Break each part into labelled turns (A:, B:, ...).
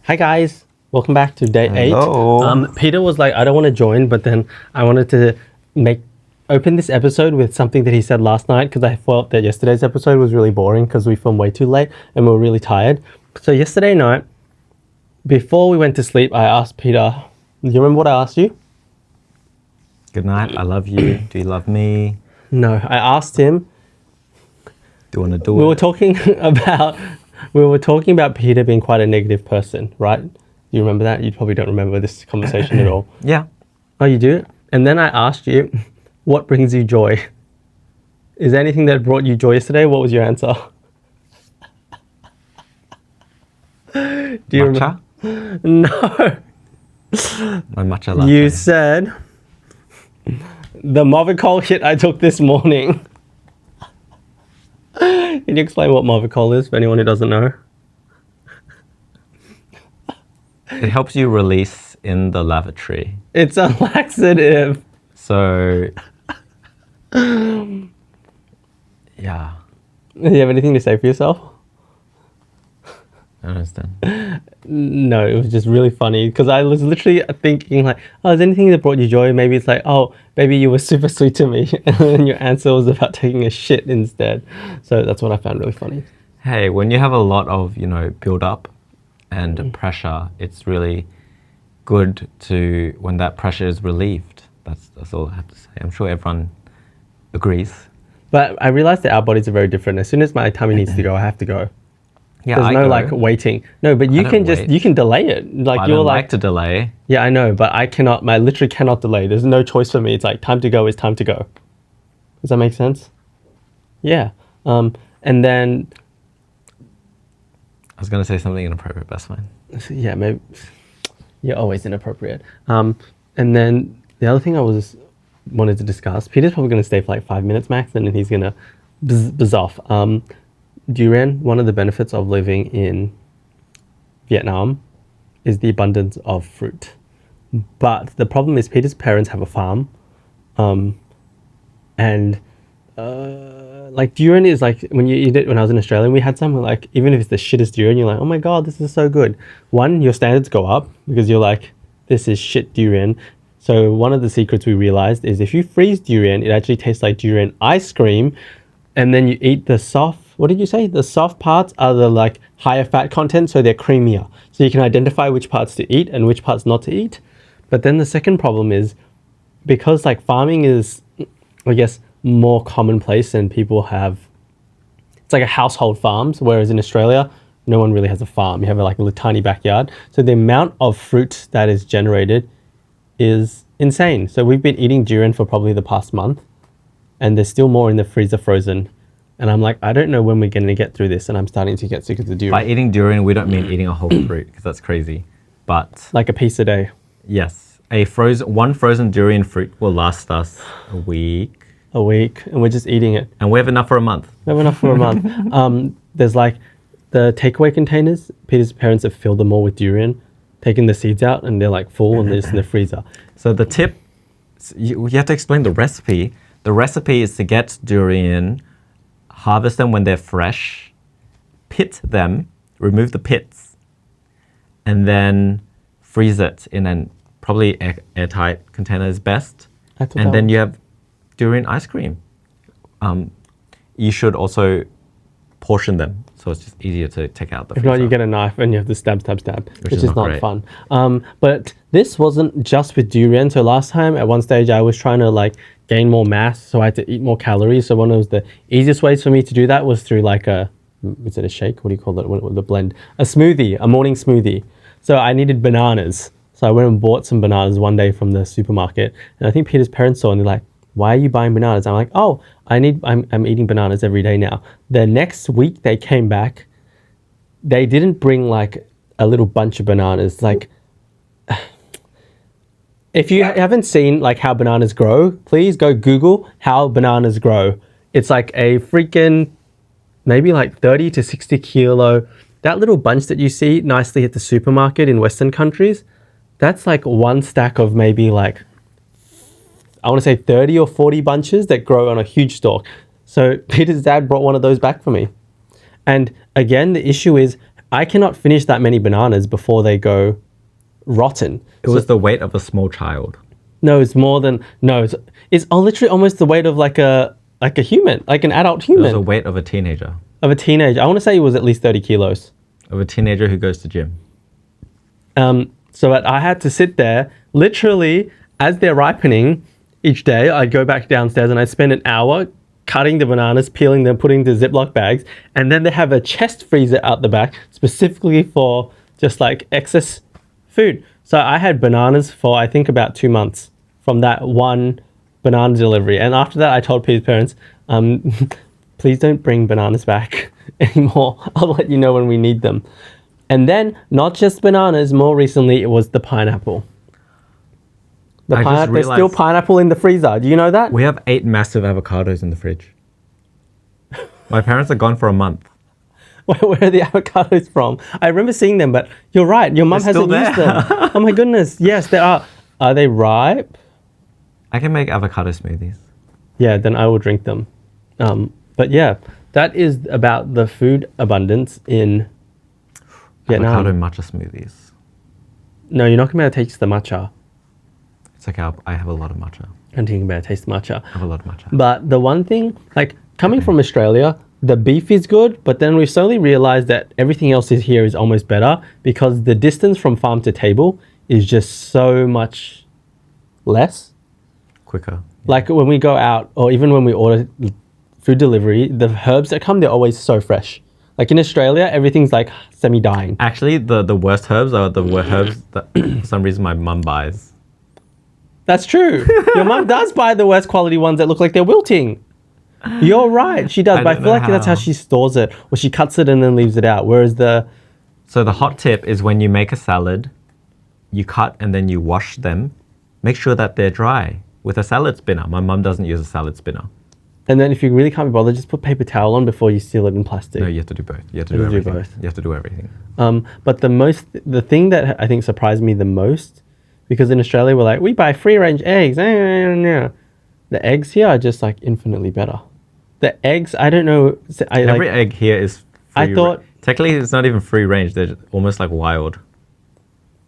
A: Hi guys, welcome back to day 8. Peter was like, I don't want to join, but then I wanted to open this episode with something that he said last night because I felt that yesterday's episode was really boring because we filmed way too late and we were really tired. So yesterday night, before we went to sleep, I asked Peter, do you remember what I asked you?
B: Good night, I love you. Do you love me?
A: No, I asked him.
B: Do you want to do it?
A: We were talking about Peter being quite a negative person, right? You remember that? You probably don't remember this conversation at all.
B: Yeah.
A: Oh, you do? And then I asked you, what brings you joy? Is there anything that brought you joy yesterday? What was your answer? Do you
B: Matcha?
A: No.
B: My matcha latte.
A: You said the Movicol hit I took this morning. Can you explain what Movicol is for anyone who doesn't know?
B: It helps you release in the lavatory.
A: It's a laxative.
B: So, yeah.
A: Do you have anything to say for yourself?
B: I understand.
A: No, it was just really funny because I was literally thinking like, oh, is there anything that brought you joy? Maybe it's like, oh, maybe you were super sweet to me. And then your answer was about taking a shit instead. So that's what I found really funny.
B: Hey, when you have a lot of, build up and pressure, it's really good to, when that pressure is relieved. That's all I have to say. I'm sure everyone agrees.
A: But I realized that our bodies are very different. As soon as my tummy needs to go, I have to go.
B: Yeah,
A: There's no like waiting. No, but you can delay it. Like
B: I
A: you're
B: don't
A: like
B: to delay.
A: Yeah, I know, but I literally cannot delay. There's no choice for me. It's like time to go is time to go. Does that make sense? Yeah. And then
B: I was going to say something inappropriate, but that's fine.
A: Yeah, maybe you're always inappropriate. And then the other thing I wanted to discuss, Peter's probably going to stay for like 5 minutes max, and then he's going to buzz off. Durian, one of the benefits of living in Vietnam is the abundance of fruit. But the problem is Peter's parents have a farm. Like durian is like, when you eat it, when I was in Australia, we had some like, even if it's the shittest durian, you're like, oh my God, this is so good. One, your standards go up because you're like, this is shit durian. So one of the secrets we realized is if you freeze durian, it actually tastes like durian ice cream. And then you eat the soft, what did you say? The soft parts are the like higher fat content, so they're creamier. So you can identify which parts to eat and which parts not to eat. But then the second problem is because like farming is, I guess, more commonplace and people have, it's like a household farms, whereas in Australia, no one really has a farm. You have like a little tiny backyard. So the amount of fruit that is generated is insane. So we've been eating durian for probably the past month, and there's still more in the freezer frozen. And I'm like, I don't know when we're going to get through this, and I'm starting to get sick of the durian.
B: By eating durian, we don't mean eating a whole fruit, because that's crazy. But
A: like a piece a day.
B: Yes. One frozen durian fruit will last us a week.
A: And we're just eating it.
B: And we have enough for a month.
A: There's like the takeaway containers. Peter's parents have filled them all with durian, taken the seeds out, and they're like full, and they're just in the freezer.
B: So the tip, you have to explain the recipe. The recipe is to get durian, harvest them when they're fresh, pit them, remove the pits, and then freeze it in an probably airtight container is best. And then you have durian ice cream. You should also portion them, so it's just easier to take out the freezer.
A: If not, you get a knife and you have to stab, which is not
B: great.
A: fun. But this wasn't just with durian. So last time, at one stage, I was trying to like gain more mass, so I had to eat more calories. So one of the easiest ways for me to do that was through like is it a shake? What do you call it? The blend? A smoothie, a morning smoothie. So I needed bananas. So I went and bought some bananas one day from the supermarket. And I think Peter's parents saw and they're like, why are you buying bananas? I'm like, oh, I'm eating bananas every day now. The next week they came back, they didn't bring like a little bunch of bananas. Like, if you haven't seen like how bananas grow, please go Google how bananas grow. It's like a freaking maybe like 30 to 60 kilo. That little bunch that you see nicely at the supermarket in Western countries, that's like one stack of maybe like, I want to say 30 or 40 bunches that grow on a huge stalk. So Peter's dad brought one of those back for me. And again, the issue is I cannot finish that many bananas before they go rotten.
B: It was the weight of a small child.
A: No, it's more than no. It's literally almost the weight of like a human, like an adult
B: It was
A: human
B: the weight of a teenager.
A: of a teenager. I want to say it was at least 30 kilos.
B: Of a teenager who goes to gym.
A: So that I had to sit there literally as they're ripening each day. I'd go back downstairs and I'd spend an hour cutting the bananas, peeling them, putting the Ziploc bags, and then they have a chest freezer out the back specifically for just like excess food. So I had bananas for I think about 2 months from that one banana delivery. And after that, I told Peter's parents, please don't bring bananas back anymore. I'll let you know when we need them. And then not just bananas, more recently it was the pineapple. There's still pineapple in the freezer. Do you know that?
B: We have 8 massive avocados in the fridge. My parents are gone for a month.
A: Where are the avocados from? I remember seeing them, but you're right. Your mum hasn't used them. Oh my goodness. Yes, they are. Are they ripe?
B: I can make avocado smoothies.
A: Yeah, then I will drink them. But yeah, that is about the food abundance in Vietnam.
B: Avocado matcha smoothies.
A: No, you're not going to be able to taste the matcha.
B: It's okay, I have a lot of matcha.
A: I don't think you're going to taste matcha.
B: I have a lot of matcha.
A: But the one thing, like coming from Australia, the beef is good, but then we've slowly realized that everything else is here is almost better because the distance from farm to table is just so much less.
B: Quicker.
A: Like when we go out or even when we order food delivery, the herbs that come, they're always so fresh. Like in Australia, everything's like semi-dying.
B: Actually, the worst herbs are the herbs that for some reason my mum buys.
A: That's true. Your mum does buy the worst quality ones that look like they're wilting. You're right. She does, but I feel like that's how she stores it, or she cuts it and then leaves it out. Whereas
B: So the hot tip is when you make a salad, you cut and then you wash them. Make sure that they're dry with a salad spinner. My mum doesn't use a salad spinner.
A: And then if you really can't be bothered, just put paper towel on before you seal it in plastic.
B: No, you have to do both. You have to do everything.
A: Both.
B: You have to do everything.
A: But the thing that I think surprised me the most, because in Australia we're like, we buy free range eggs. The eggs here are just like infinitely better. The eggs, I don't know.
B: Every egg here is free.
A: I thought
B: technically it's not even free range. They're almost like wild.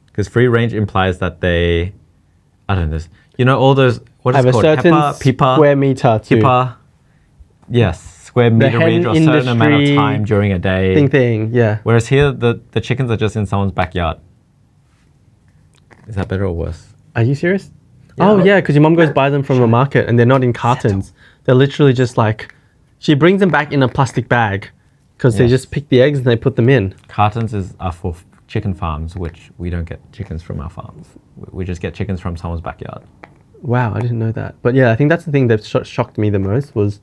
B: Because free range implies that they, I don't know. You know all those what is it called?
A: Have a certain square meter too.
B: Pipa. Yes, square meter range or a certain amount of time during a day.
A: Thing, yeah.
B: Whereas here, the chickens are just in someone's backyard. Is that better or worse?
A: Are you serious? Yeah. Oh, yeah, because your mum goes buy them from a market and they're not in cartons. They're literally just like, she brings them back in a plastic bag because they just pick the eggs and they put them in.
B: Cartons are for chicken farms, which we don't get chickens from our farms. We just get chickens from someone's backyard.
A: Wow, I didn't know that. But yeah, I think that's the thing that shocked me the most was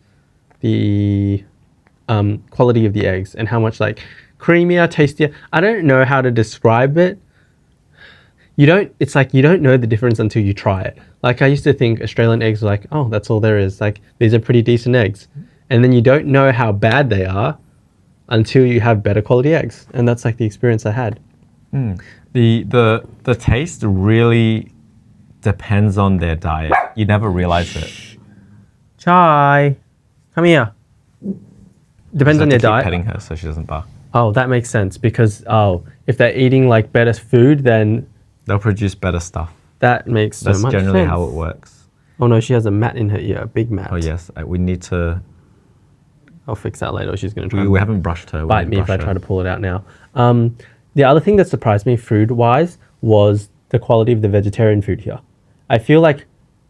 A: the quality of the eggs and how much like creamier, tastier. I don't know how to describe it. It's like you don't know the difference until you try it. Like I used to think Australian eggs were like, oh, that's all there is. Like these are pretty decent eggs. And then you don't know how bad they are until you have better quality eggs. And that's like the experience I had.
B: The taste really depends on their diet. You never realize it.
A: Chai, come here. Depends on their diet.
B: Petting her so she doesn't bark.
A: Oh, that makes sense because if they're eating like better food, then
B: they'll produce better stuff.
A: That makes so much sense.
B: That's generally how it works.
A: Oh no, she has a mat in her ear, a big mat.
B: Oh yes, we need to.
A: I'll fix that later. She's going to try.
B: We haven't brushed her.
A: Bite me if I try to pull it out now. The other thing that surprised me food-wise was the quality of the vegetarian food here. I feel like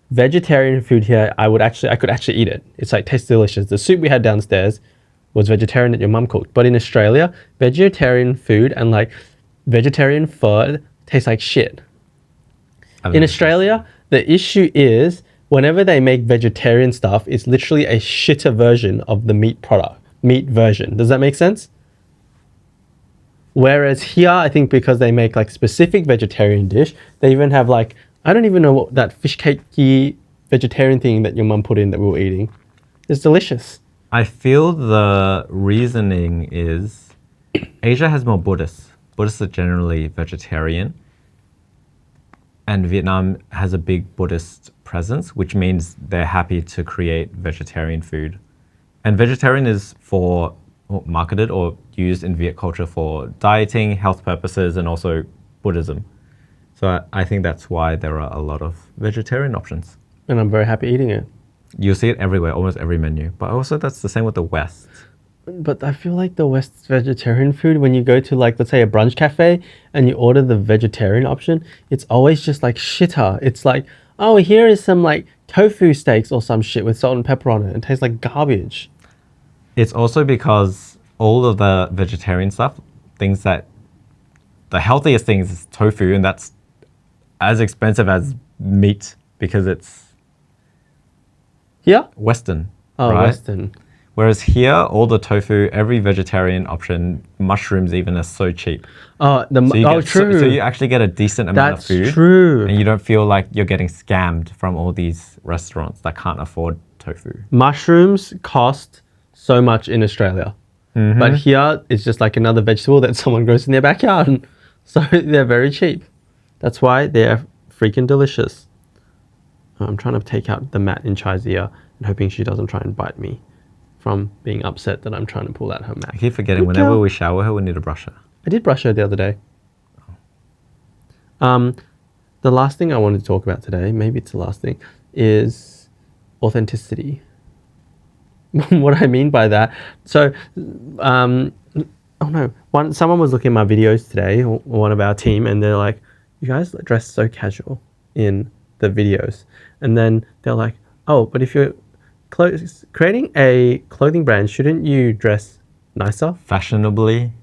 A: vegetarian food here, I could actually eat it. It's like tastes delicious. The soup we had downstairs was vegetarian that your mum cooked. But in Australia, vegetarian food and like vegetarian pho tastes like shit. In Australia, the issue is whenever they make vegetarian stuff, it's literally a shitter version of the meat version. Does that make sense? Whereas here, I think because they make like specific vegetarian dish, they even have like, I don't even know what that fish cakey vegetarian thing that your mum put in that we were eating. It's delicious.
B: I feel the reasoning is Asia has more Buddhists. Buddhists are generally vegetarian. And Vietnam has a big Buddhist presence, which means they're happy to create vegetarian food. And vegetarian is marketed or used in Viet culture for dieting, health purposes, and also Buddhism. So I think that's why there are a lot of vegetarian options.
A: And I'm very happy eating it.
B: You'll see it everywhere, almost every menu. But also that's the same with the West.
A: But I feel like the West's vegetarian food, when you go to like, let's say a brunch cafe and you order the vegetarian option, it's always just like shitter. It's like, oh, here is some like tofu steaks or some shit with salt and pepper on it. It tastes like garbage.
B: It's also because all of the vegetarian stuff, things that the healthiest things is tofu, and that's as expensive as meat because it's
A: Yeah?
B: Western.
A: Oh,
B: right?
A: Western.
B: Whereas here, all the tofu, every vegetarian option, mushrooms even are so cheap.
A: Oh, true.
B: So you actually get a decent amount
A: That's
B: of food.
A: true.
B: And you don't feel like you're getting scammed from all these restaurants that can't afford tofu.
A: Mushrooms cost so much in Australia. But here, it's just like another vegetable that someone grows in their backyard. So they're very cheap. That's why they're freaking delicious. I'm trying to take out the mat in Chai's ear and hoping she doesn't try and bite me from being upset that I'm trying to pull out her mat.
B: I keep forgetting,
A: Good
B: whenever
A: girl.
B: we shower her, we need to brush her.
A: I did brush her the other day. The last thing I wanted to talk about today, maybe it's the last thing, is authenticity. What I mean by that, so, someone was looking at my videos today, one of our team, and they're like, you guys dress so casual in the videos. And then they're like, oh, but if you're creating a clothing brand, shouldn't you dress nicer?
B: Fashionably.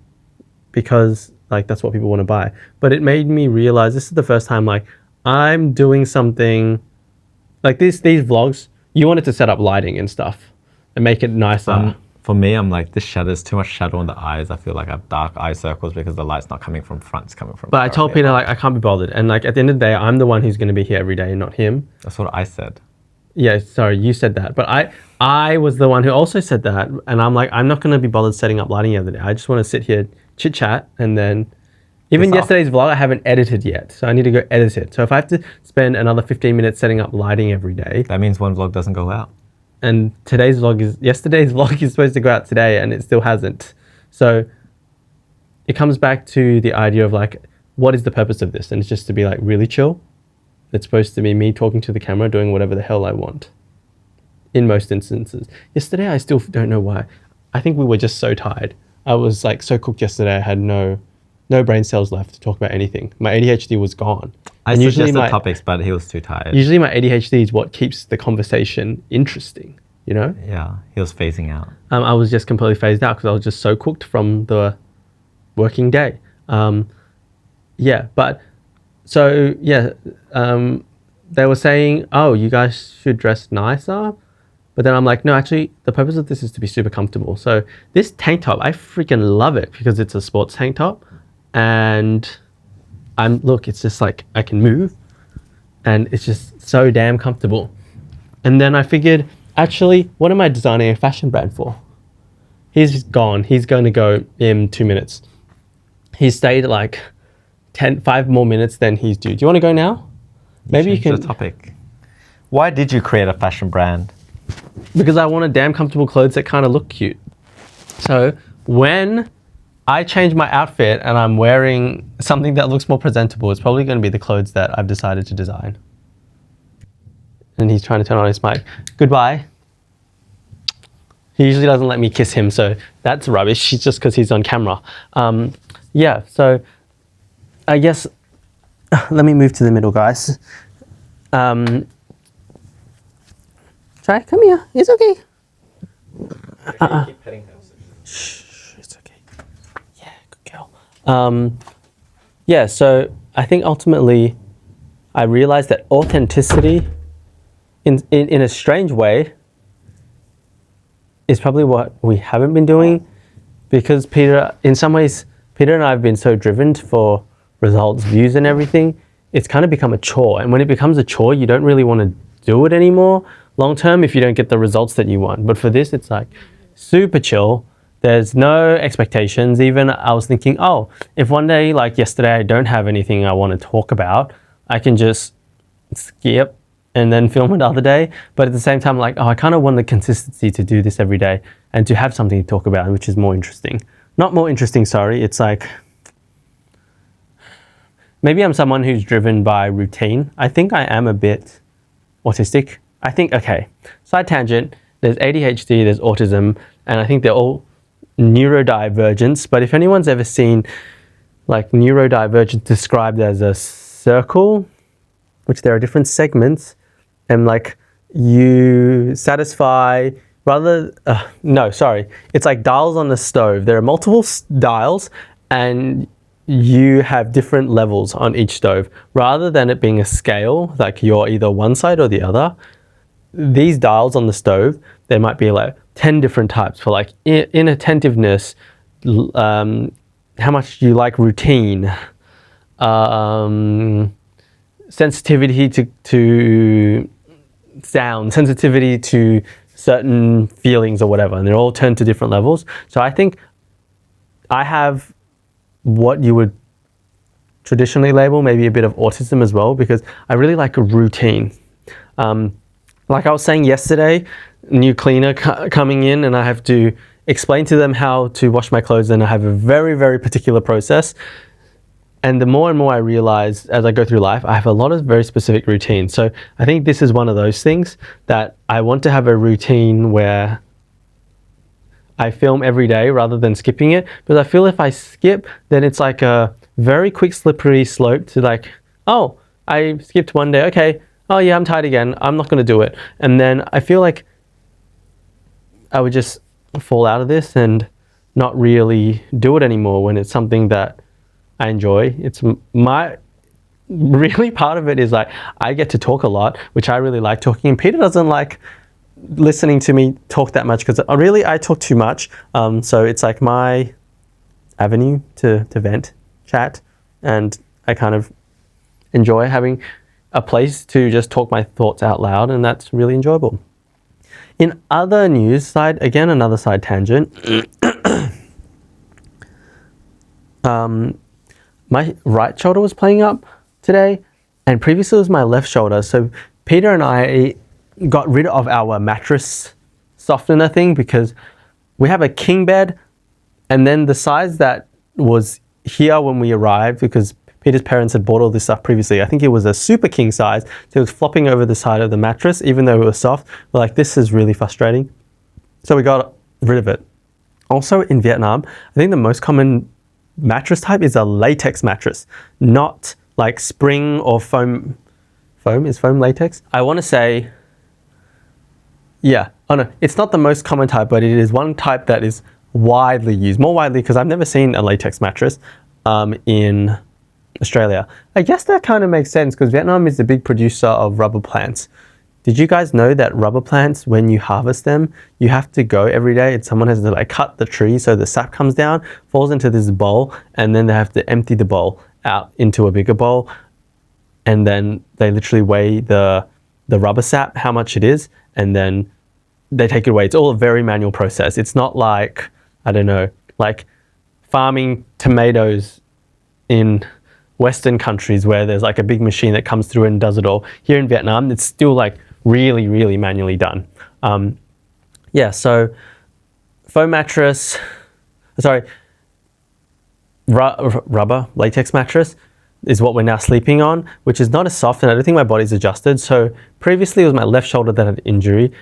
A: Because like that's what people want to buy. But it made me realize this is the first time like I'm doing something like these vlogs, you wanted to set up lighting and stuff and make it nicer.
B: For me, I'm like, this shadows too much shadow on the eyes. I feel like I have dark eye circles because the light's not coming from front, it's coming from
A: But I told Peter like I can't be bothered. And like at the end of the day, I'm the one who's going to be here every day, not him.
B: That's what I said.
A: Yeah, sorry, you said that. But I was the one who also said that. And I'm like, I'm not going to be bothered setting up lighting the other day. I just want to sit here, chit chat, and then even yesterday's vlog, I haven't edited yet. So I need to go edit it. So if I have to spend another 15 minutes setting up lighting every day.
B: That means one vlog doesn't go out.
A: And yesterday's vlog is supposed to go out today and it still hasn't. So it comes back to the idea of like, what is the purpose of this? And it's just to be like really chill. It's supposed to be me talking to the camera, doing whatever the hell I want. In most instances. Yesterday, I still don't know why. I think we were just so tired. I was like so cooked yesterday. I had no brain cells left to talk about anything. My ADHD was gone.
B: I suggested topics, but he was too tired.
A: Usually my ADHD is what keeps the conversation interesting, you know?
B: Yeah, he was phasing out.
A: I was just completely phased out because I was just so cooked from the working day. They were saying, oh, you guys should dress nicer. But then I'm like, no, actually, the purpose of this is to be super comfortable. So this tank top, I freaking love it because it's a sports tank top. And it's just like, I can move. And it's just so damn comfortable. And then I figured, actually, what am I designing a fashion brand for? He's gone. He's going to go in 2 minutes. He stayed like 5 more minutes than he's due. Do you want to go now? Maybe you can.
B: The topic. Why did you create a fashion brand?
A: Because I wanted damn comfortable clothes that kind of look cute. So when I change my outfit and I'm wearing something that looks more presentable, it's probably going to be the clothes that I've decided to design. And he's trying to turn on his mic. Goodbye. He usually doesn't let me kiss him, so that's rubbish. It's just because he's on camera. So I guess, let me move to the middle, guys. Try, come here. It's okay.
B: Keep petting her.
A: Shh, it's okay. Yeah, good girl. So I think ultimately I realized that authenticity in a strange way is probably what we haven't been doing, because in some ways, Peter and I have been so driven for results, views and everything, it's kind of become a chore. And when it becomes a chore, you don't really want to do it anymore long term if you don't get the results that you want. But for this, it's like super chill. There's no expectations. Even I was thinking, oh, if one day like yesterday I don't have anything I want to talk about, I can just skip and then film another day. But at the same time, like, oh, I kind of want the consistency to do this every day and to have something to talk about, which is more interesting. not more interesting, sorry. It's like, maybe I'm someone who's driven by routine. I think I am a bit autistic. I think, okay, side tangent, there's ADHD, there's autism, and I think they're all neurodivergence. But if anyone's ever seen like neurodivergence described as a circle, which there are different segments, and like you satisfy rather, no, sorry, it's like dials on the stove. There are multiple dials, and you have different levels on each stove. Rather than it being a scale, like you're either one side or the other, these dials on the stove, there might be like 10 different types for like inattentiveness, how much you like routine, sensitivity to sound, sensitivity to certain feelings or whatever, and they're all turned to different levels. So I think I have what you would traditionally label maybe a bit of autism as well, because I really like a routine. Like I was saying yesterday, new cleaner coming in, and I have to explain to them how to wash my clothes, and I have a very, very particular process. And the more and more I realize as I go through life, I have a lot of very specific routines. So I think this is one of those things that I want to have a routine where I film every day rather than skipping it. Because I feel if I skip, then it's like a very quick slippery slope to like, oh, I skipped one day. Okay. Oh yeah, I'm tired again. I'm not going to do it. And then I feel like I would just fall out of this and not really do it anymore when it's something that I enjoy. It's my really part of it is like I get to talk a lot, which I really like talking. And Peter doesn't like listening to me talk that much because I talk too much. So it's like my avenue to vent, chat, and I kind of enjoy having a place to just talk my thoughts out loud, and that's really enjoyable. In other news, another side tangent. My right shoulder was playing up today, and previously it was my left shoulder. So Peter and I got rid of our mattress softener thing because we have a king bed, and then the size that was here when we arrived, because Peter's parents had bought all this stuff previously. I think it was a super king size, so it was flopping over the side of the mattress, even though it was soft. We're like, this is really frustrating. So we got rid of it. Also in Vietnam, I think the most common mattress type is a latex mattress, not like spring or foam. Foam? Is foam latex? I want to say, yeah. Oh no, it's not the most common type, but it is one type that is widely used, more widely, because I've never seen a latex mattress in Australia. I guess that kind of makes sense because Vietnam is a big producer of rubber plants. Did you guys know that rubber plants, when you harvest them, you have to go every day and someone has to like cut the tree so the sap comes down, falls into this bowl, and then they have to empty the bowl out into a bigger bowl, and then they literally weigh the rubber sap, how much it is, and then they take it away. It's all a very manual process. It's not like, I don't know, like farming tomatoes in Western countries where there's like a big machine that comes through and does it all. Here in Vietnam, it's still like really, really manually done. Yeah, so foam mattress, rubber, latex mattress is what we're now sleeping on, which is not as soft, and I don't think my body's adjusted. So previously it was my left shoulder that had injury,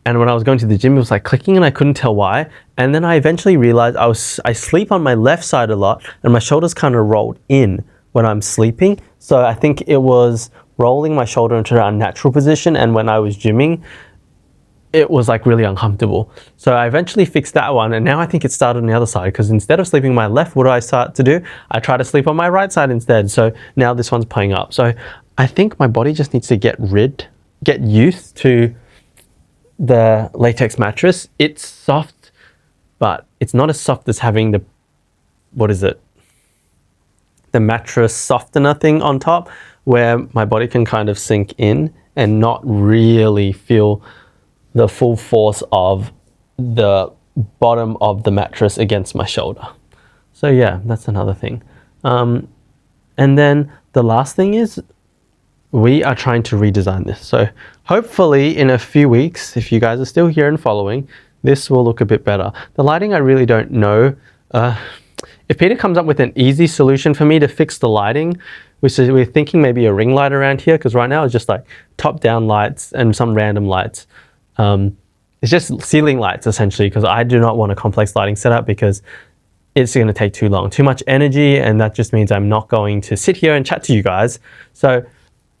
A: and when I was going to the gym, it was like clicking and I couldn't tell why. And then I eventually realized I sleep on my left side a lot, and my shoulders kind of rolled in when I'm sleeping. So I think it was rolling my shoulder into an unnatural position, and when I was gymming, it was like really uncomfortable. So I eventually fixed that one, and now I think it started on the other side, because instead of sleeping on my left, what do I start to do? I try to sleep on my right side instead. So now this one's playing up. So I think my body just needs to get used to the latex mattress. It's soft, but it's not as soft as having the mattress softener thing on top, where my body can kind of sink in and not really feel the full force of the bottom of the mattress against my shoulder. So yeah, that's another thing. And then the last thing is we are trying to redesign this. So hopefully in a few weeks, if you guys are still here and following, this will look a bit better. The lighting, I really don't know If Peter comes up with an easy solution for me to fix the lighting, we're thinking maybe a ring light around here, because right now it's just like top-down lights and some random lights. It's just ceiling lights essentially, because I do not want a complex lighting setup because it's going to take too long, too much energy, and that just means I'm not going to sit here and chat to you guys. So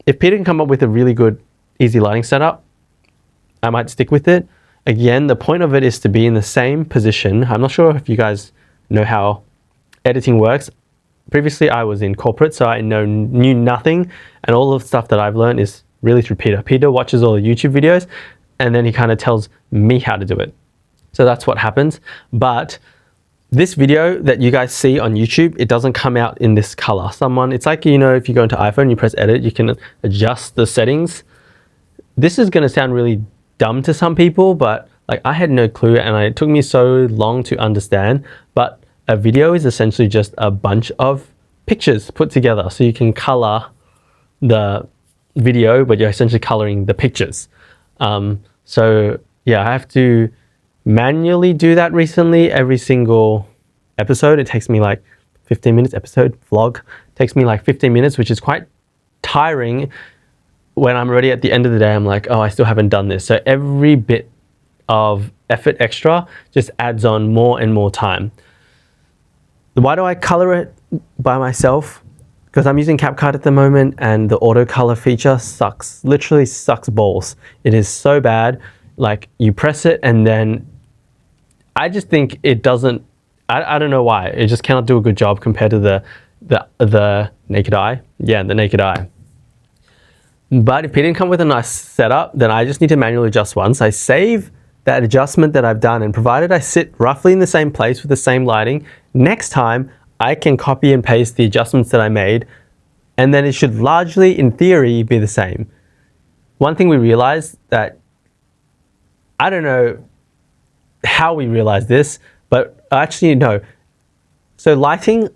A: if Peter can come up with a really good, easy lighting setup, I might stick with it. Again, the point of it is to be in the same position. I'm not sure if you guys know how editing works. Previously, I was in corporate, so I knew nothing, and all the stuff that I've learned is really through Peter. Peter watches all the YouTube videos, and then he kind of tells me how to do it. So that's what happens. But this video that you guys see on YouTube, it doesn't come out in this color. It's like, you know, if you go into iPhone, you press edit, you can adjust the settings. This is going to sound really dumb to some people, but like I had no clue, and it took me so long to understand. But a video is essentially just a bunch of pictures put together. So you can color the video, but you're essentially coloring the pictures. So yeah, I have to manually do that recently. Every single episode, it takes me like 15 minutes. Episode vlog takes me like 15 minutes, which is quite tiring. When I'm already at the end of the day, I'm like, oh, I still haven't done this. So every bit of effort extra just adds on more and more time. Why do I color it by myself? Because I'm using CapCut at the moment, and the auto color feature sucks, literally sucks balls. It is so bad. Like, you press it and then I just think it doesn't, I don't know why. It just cannot do a good job compared to the naked eye. Yeah, the naked eye. But if he didn't come with a nice setup, then I just need to manually adjust once. I save that adjustment that I've done, and provided I sit roughly in the same place with the same lighting, next time I can copy and paste the adjustments that I made, and then it should largely, in theory, be the same. One thing we realized that, I don't know how we realized this, but actually no. So lighting,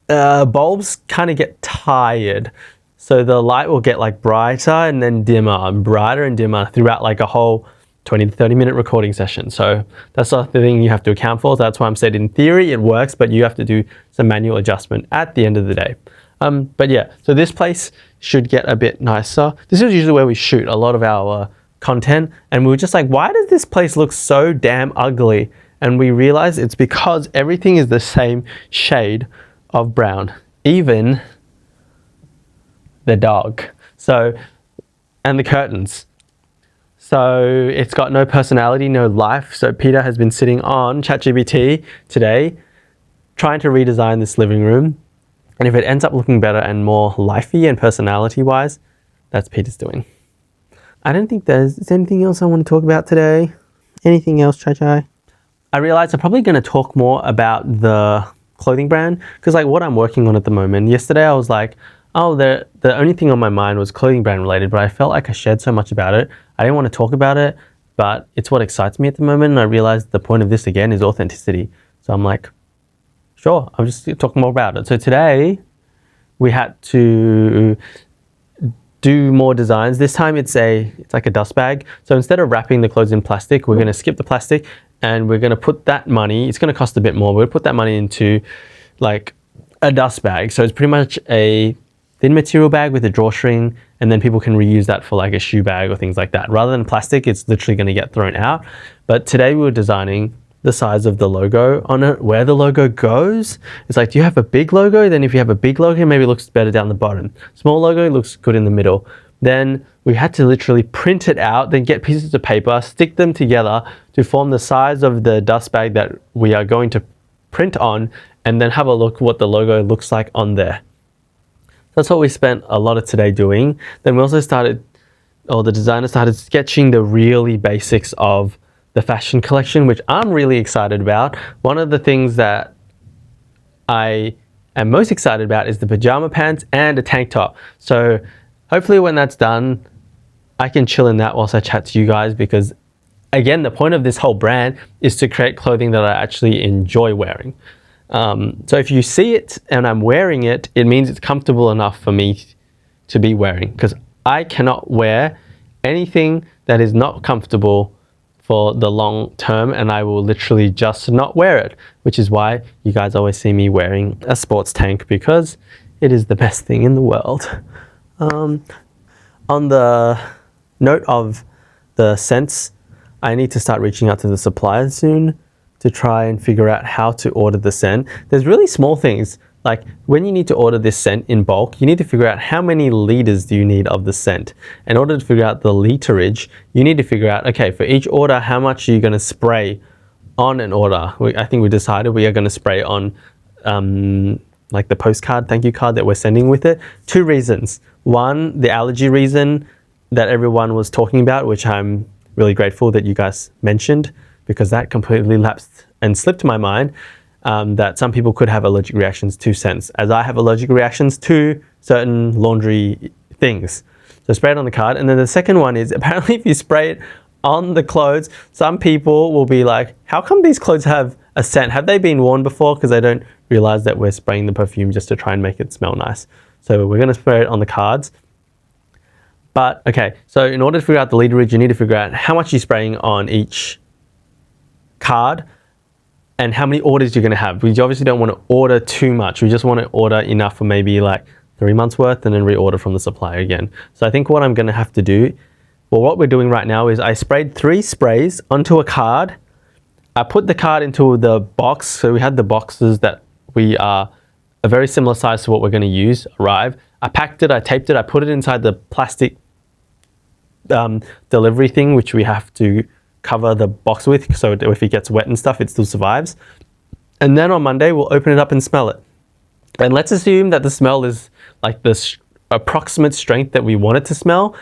A: bulbs kind of get tired. So the light will get like brighter and then dimmer, and brighter and dimmer throughout like a whole 20 to 30 minute recording session. So that's the thing you have to account for. So that's why I'm saying in theory it works, but you have to do some manual adjustment at the end of the day. But yeah, so this place should get a bit nicer. This is usually where we shoot a lot of our content, and we were just like, why does this place look so damn ugly? And we realized it's because everything is the same shade of brown, even the dog. So, and the curtains. So it's got no personality, no life. So Peter has been sitting on ChatGPT today, trying to redesign this living room. And if it ends up looking better and more lifey and personality-wise, that's Peter's doing. I don't think is anything else I want to talk about today. Anything else, Chai? I realized I'm probably going to talk more about the clothing brand, because like what I'm working on at the moment. Yesterday I was like, oh, the only thing on my mind was clothing brand related, but I felt like I shared so much about it. I didn't want to talk about it, but it's what excites me at the moment. And I realized the point of this again is authenticity. So I'm like, sure, I'm just talking more about it. So today we had to do more designs. This time it's like a dust bag. So instead of wrapping the clothes in plastic, we're going to skip the plastic, and we're going to put that money, it's going to cost a bit more, we're going to put that money into like a dust bag. So it's pretty much a thin material bag with a drawstring, and then people can reuse that for like a shoe bag or things like that. Rather than plastic, it's literally going to get thrown out. But today we were designing the size of the logo on it, where the logo goes. It's like, do you have a big logo? Then if you have a big logo, maybe it looks better down the bottom. Small logo looks good in the middle. Then we had to literally print it out, then get pieces of paper, stick them together to form the size of the dust bag that we are going to print on, and then have a look what the logo looks like on there. That's what we spent a lot of today doing. Then we also the designer started sketching the really basics of the fashion collection, which I'm really excited about. One of the things that I am most excited about is the pajama pants and a tank top. So hopefully when that's done, I can chill in that whilst I chat to you guys, because again, the point of this whole brand is to create clothing that I actually enjoy wearing. So if you see it and I'm wearing it, it means it's comfortable enough for me to be wearing, because I cannot wear anything that is not comfortable for the long term, and I will literally just not wear it, which is why you guys always see me wearing a sports tank, because it is the best thing in the world. On the note of the scents, I need to start reaching out to the suppliers soon to try and figure out how to order the scent. There's really small things, like when you need to order this scent in bulk, you need to figure out how many liters do you need of the scent. In order to figure out the literage, you need to figure out, okay, for each order, how much are you going to spray on an order? I think we decided we are going to spray on like the postcard, thank you card that we're sending with it. 2 reasons. One, the allergy reason that everyone was talking about, which I'm really grateful that you guys mentioned, because that completely lapsed and slipped my mind, that some people could have allergic reactions to scents, as I have allergic reactions to certain laundry things. So spray it on the card. And then the second one is, apparently if you spray it on the clothes, some people will be like, how come these clothes have a scent? Have they been worn before? Because they don't realize that we're spraying the perfume just to try and make it smell nice. So we're going to spray it on the cards. But okay, so in order to figure out the literage, you need to figure out how much you're spraying on each card and how many orders you're going to have. We obviously don't want to order too much. We just want to order enough for maybe like 3 months worth and then reorder from the supplier again. So I think what I'm going to have to do, well, what we're doing right now is I sprayed 3 sprays onto a card. I put the card into the box. So we had the boxes that we are a very similar size to what we're going to use arrive. I packed it, I taped it, I put it inside the plastic delivery thing, which we have to cover the box with, so if it gets wet and stuff, it still survives. And then on Monday, we'll open it up and smell it. And let's assume that the smell is like the approximate strength that we want it to smell.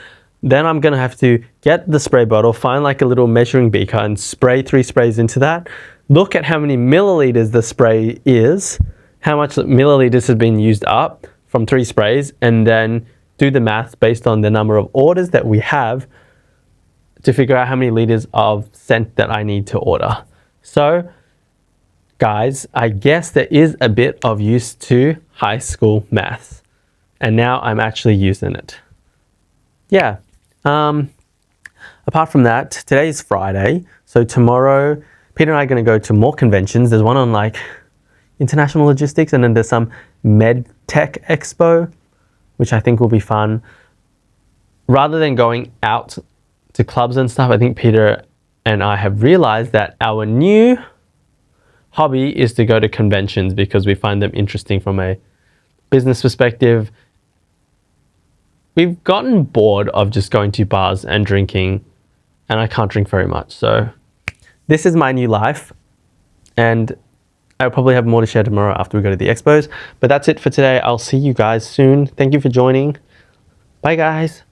A: Then I'm going to have to get the spray bottle, find like a little measuring beaker and spray 3 sprays into that. Look at how many milliliters the spray is, how much milliliters has been used up from 3 sprays, and then do the math based on the number of orders that we have to figure out how many liters of scent that I need to order. So, guys, I guess there is a bit of use to high school maths, and now I'm actually using it. Yeah. Apart from that, today is Friday, so tomorrow Peter and I are going to go to more conventions. There's one on like international logistics, and then there's some med tech expo, which I think will be fun. Rather than going out to clubs and stuff, I think Peter and I have realized that our new hobby is to go to conventions because we find them interesting from a business perspective. We've gotten bored of just going to bars and drinking, and I can't drink very much. So this is my new life, and I'll probably have more to share tomorrow after we go to the expos. But that's it for today. I'll see you guys soon. Thank you for joining. Bye, guys.